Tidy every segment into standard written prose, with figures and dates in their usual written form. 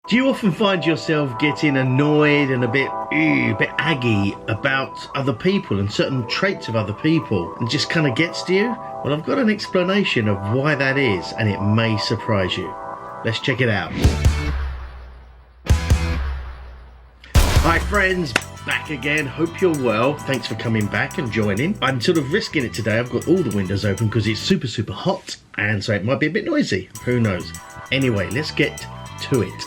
Do you often find yourself getting annoyed and a bit aggy about other people and certain traits of other people, and just kind of gets to you? Well, I've got an explanation of why that is, and it may surprise you. Let's check it out. Hi friends, back again. Hope you're well. Thanks for coming back and joining. I'm sort of risking it today. I've got all the windows open because it's super hot, and so it might be a bit noisy. Who knows? Anyway, let's get to it.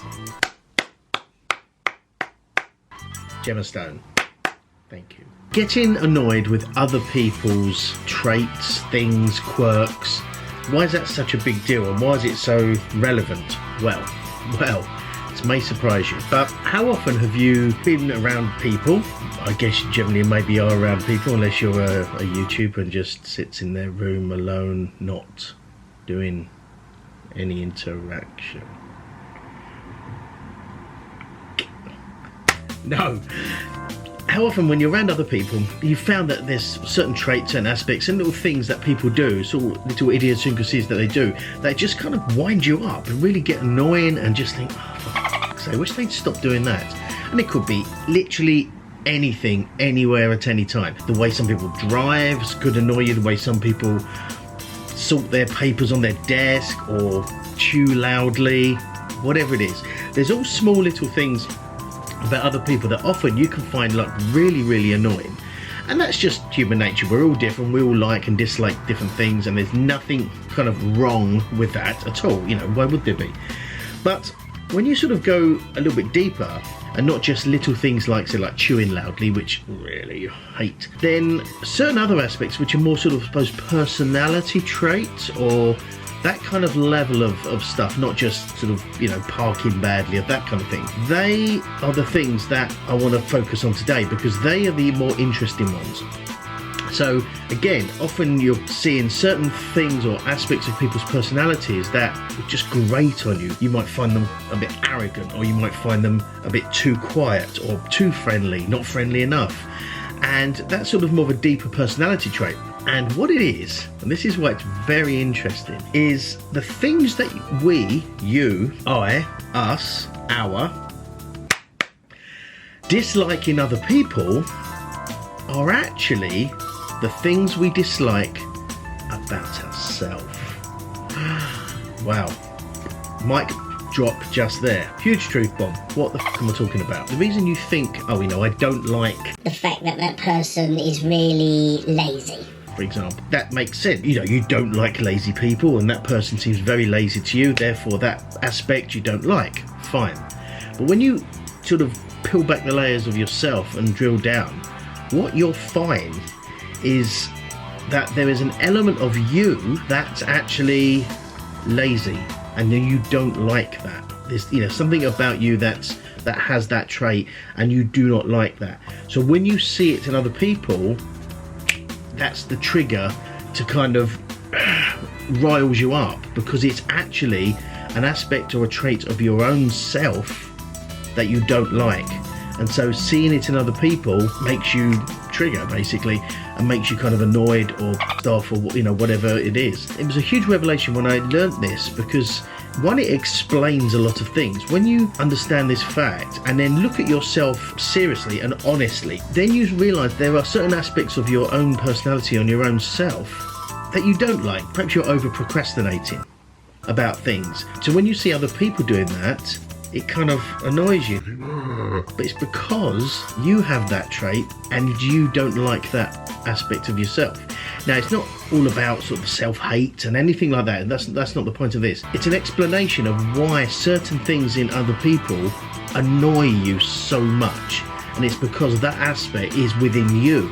Gemstone. Thank you. Getting annoyed with other people's traits, things, quirks. Why is that such a big deal, and why is it so relevant? Well, it may surprise you, but how often have you been around people? I guess you generally maybe are around people, unless you're a YouTuber and just sits in their room alone, not doing any interaction. No. How often when you're around other people, you found that there's certain traits and aspects and little things that people do, sort of little idiosyncrasies that they do, that just kind of wind you up and really get annoying, and just think, oh, for fuck's sake, I wish they'd stop doing that. And it could be literally anything, anywhere, at any time. The way some people drive could annoy you, the way some people sort their papers on their desk or chew loudly, whatever it is. There's all small little things about other people that often you can find like really annoying, and that's just human nature. We're all different, we all like and dislike different things, and there's nothing kind of wrong with that at all, you know, why would there be? But when you sort of go a little bit deeper, and not just little things like, say, like chewing loudly, which really hate, then certain other aspects which are more sort of, I suppose, personality traits, or that kind of level of stuff, not just sort of, you know, parking badly or that kind of thing. They are the things that I want to focus on today, because they are the more interesting ones. So again, often you're seeing certain things or aspects of people's personalities that just grate on you. You might find them a bit arrogant, or you might find them a bit too quiet or too friendly, not friendly enough. And that's sort of more of a deeper personality trait. And what it is, and this is why it's very interesting, is the things that we, you, I, us, our, dislike in other people are actually the things we dislike about ourselves. Wow. Mic drop just there. Huge truth bomb. What the f am I talking about? The reason you think, oh, you know, I don't like the fact that that person is really lazy, for example, that makes sense. You know, you don't like lazy people, and that person seems very lazy to you, therefore that aspect you don't like. Fine. But when you sort of peel back the layers of yourself and drill down, what you'll find is that there is an element of you that's actually lazy, and then you don't like that. There's, you know, something about you that has that trait, and you do not like that. So when you see it in other people, that's the trigger to kind of riles you up, because it's actually an aspect or a trait of your own self that you don't like. And so seeing it in other people makes you trigger, basically, and makes you kind of annoyed or pissed off, or, you know, whatever it is. It was a huge revelation when I learnt this, because one, it explains a lot of things. When you understand this fact and then look at yourself seriously and honestly, then you realise there are certain aspects of your own personality on your own self that you don't like. Perhaps you're over procrastinating about things. So when you see other people doing that, it kind of annoys you. But it's because you have that trait and you don't like that aspect of yourself. Now, it's not all about sort of self-hate and anything like that. That's not the point of this. It's an explanation of why certain things in other people annoy you so much. And it's because that aspect is within you,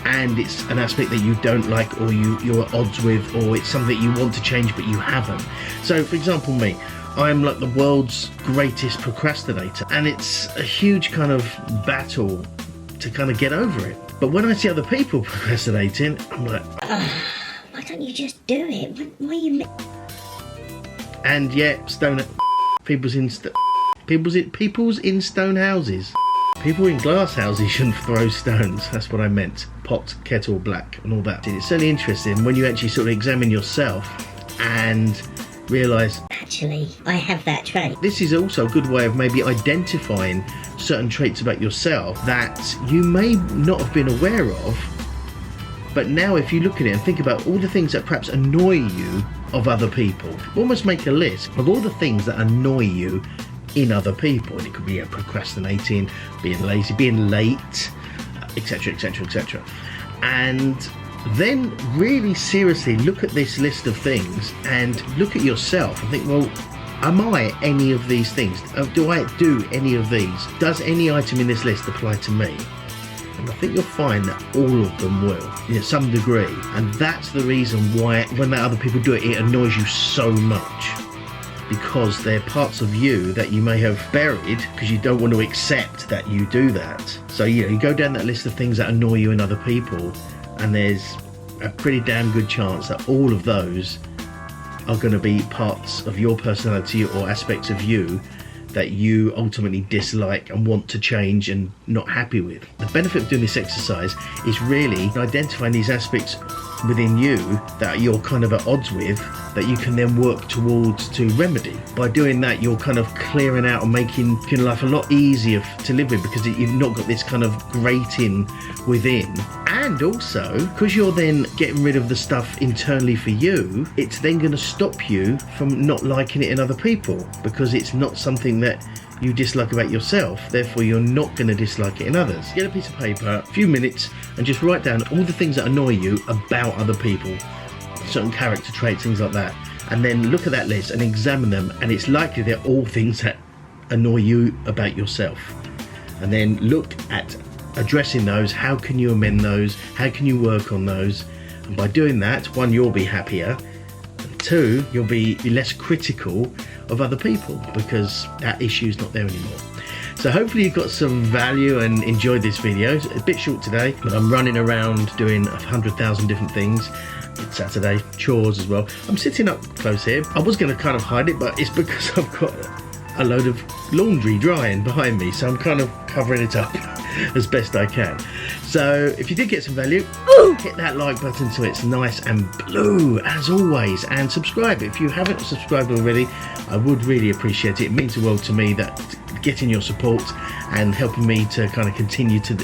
and it's an aspect that you don't like, or you're at odds with, or it's something you want to change but you haven't. So, for example, me, I'm like the world's greatest procrastinator, and it's a huge kind of battle to kind of get over it. But when I see other people procrastinating, I'm like, why don't you just do it? Why are you... And yeah, people's in stone houses. People in glass houses shouldn't throw stones. That's what I meant. Pot, kettle, black, and all that. It's certainly interesting when you actually sort of examine yourself and realise, actually. I have that trait. This is also a good way of maybe identifying certain traits about yourself that you may not have been aware of, but now if you look at it and think about all the things that perhaps annoy you of other people, almost make a list of all the things that annoy you in other people. And it could be procrastinating, being lazy, being late, etc, etc, etc. And then really seriously look at this list of things and look at yourself and think, well, am I any of these things? Do I do any of these? Does any item in this list apply to me? And I think you'll find that all of them will, to some degree. And that's the reason why when other people do it, it annoys you so much. Because they're parts of you that you may have buried because you don't want to accept that you do that. So you go down that list of things that annoy you in other people, and there's a pretty damn good chance that all of those are going to be parts of your personality or aspects of you that you ultimately dislike and want to change and not happy with. The benefit of doing this exercise is really identifying these aspects within you that you're kind of at odds with, that you can then work towards to remedy. By doing that, you're kind of clearing out and making your life a lot easier to live with, because you've not got this kind of grating within. And also, because you're then getting rid of the stuff internally for you, it's then going to stop you from not liking it in other people, because it's not something that you dislike about yourself, therefore you're not going to dislike it in others. Get a piece of paper, a few minutes, and just write down all the things that annoy you about other people, certain character traits, things like that, and then look at that list and examine them, and it's likely they're all things that annoy you about yourself. And then look at addressing those. How can you amend those? How can you work on those? And by doing that, one, you'll be happier, and two, you'll be less critical of other people, because that issue's not there anymore. So hopefully you got some value and enjoyed this video. It's a bit short today, but I'm running around doing 100,000 different things. It's Saturday, chores as well. I'm sitting up close here. I was going to kind of hide it, but it's because I've got a load of laundry drying behind me, so I'm kind of covering it up as best I can. So if you did get some value, hit that like button so it's nice and blue as always, and subscribe. If you haven't subscribed already, I would really appreciate it. It means the world to me, that getting your support and helping me to kind of continue to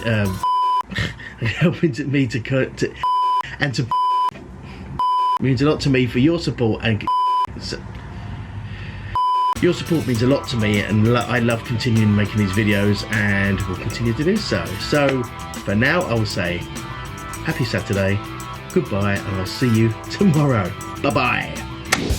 means a lot to me for your support, and your support means a lot to me, and I love continuing making these videos, and will continue to do so. So for now, I will say happy Saturday, goodbye, and I'll see you tomorrow. Bye bye.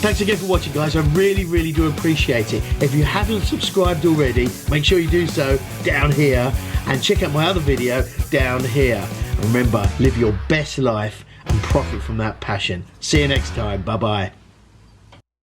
Thanks again for watching, guys. I really do appreciate it. If you haven't subscribed already, make sure you do so down here, and check out my other video down here. And remember, live your best life and profit from that passion. See you next time. Bye bye.